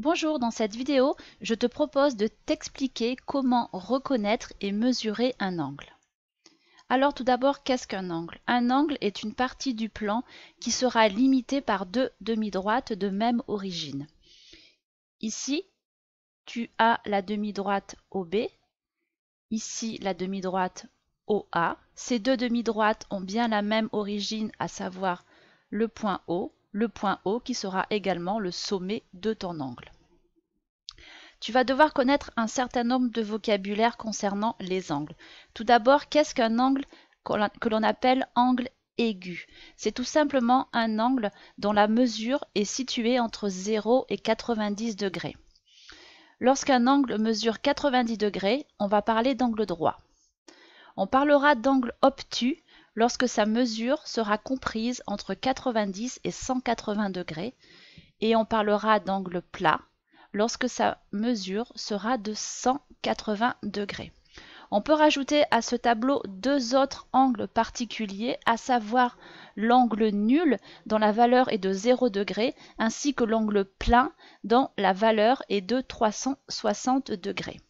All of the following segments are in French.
Bonjour, dans cette vidéo, je te propose de t'expliquer comment reconnaître et mesurer un angle. Alors tout d'abord, qu'est-ce qu'un angle? Un angle est une partie du plan qui sera limitée par deux demi-droites de même origine. Ici, tu as la demi-droite OB, ici la demi-droite OA. Ces deux demi-droites ont bien la même origine, à savoir le point O qui sera également le sommet de ton angle. Tu vas devoir connaître un certain nombre de vocabulaire concernant les angles. Tout d'abord, qu'est-ce qu'un angle que l'on appelle angle aigu? C'est tout simplement un angle dont la mesure est située entre 0 et 90 degrés. Lorsqu'un angle mesure 90 degrés, on va parler d'angle droit. On parlera d'angle obtus lorsque sa mesure sera comprise entre 90 et 180 degrés, et on parlera d'angle plat lorsque sa mesure sera de 180 degrés. On peut rajouter à ce tableau deux autres angles particuliers, à savoir l'angle nul dont la valeur est de 0 degré, ainsi que l'angle plein dont la valeur est de 360 degrés.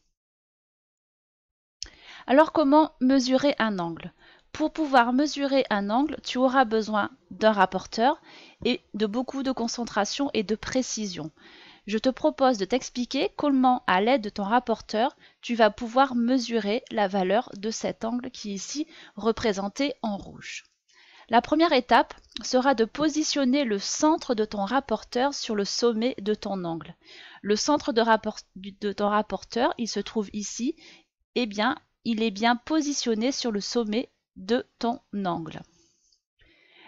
Alors comment mesurer un angle? Pour pouvoir mesurer un angle, tu auras besoin d'un rapporteur et de beaucoup de concentration et de précision. Je te propose de t'expliquer comment, à l'aide de ton rapporteur, tu vas pouvoir mesurer la valeur de cet angle qui est ici représenté en rouge. La première étape sera de positionner le centre de ton rapporteur sur le sommet de ton angle. Le centre de ton rapporteur, il se trouve ici, eh bien, il est bien positionné sur le sommet de ton angle.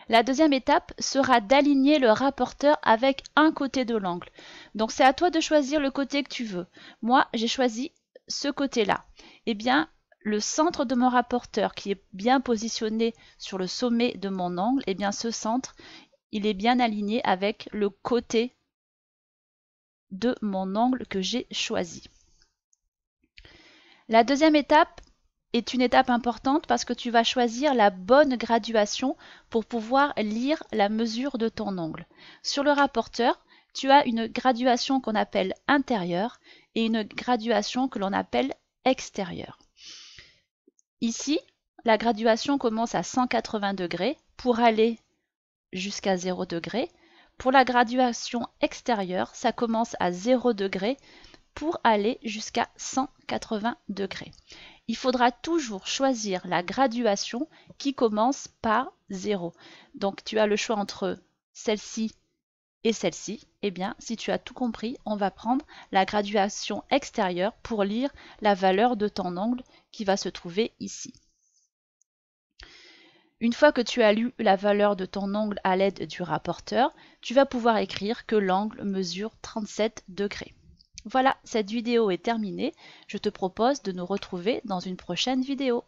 La deuxième étape sera d'aligner le rapporteur avec un côté de l'angle. Donc c'est à toi de choisir le côté que tu veux. Moi, j'ai choisi ce côté-là. Eh bien, le centre de mon rapporteur qui est bien positionné sur le sommet de mon angle, eh bien ce centre, il est bien aligné avec le côté de mon angle que j'ai choisi. La deuxième étape est une étape importante parce que tu vas choisir la bonne graduation pour pouvoir lire la mesure de ton angle. Sur le rapporteur, tu as une graduation qu'on appelle intérieure et une graduation que l'on appelle extérieure. Ici, la graduation commence à 180 degrés pour aller jusqu'à 0 degré. Pour la graduation extérieure, ça commence à 0 degré pour aller jusqu'à 180 degrés. Il faudra toujours choisir la graduation qui commence par 0. Donc tu as le choix entre celle-ci et celle-ci. Eh bien, si tu as tout compris, on va prendre la graduation extérieure pour lire la valeur de ton angle qui va se trouver ici. Une fois que tu as lu la valeur de ton angle à l'aide du rapporteur, tu vas pouvoir écrire que l'angle mesure 37 degrés. Voilà, cette vidéo est terminée. Je te propose de nous retrouver dans une prochaine vidéo.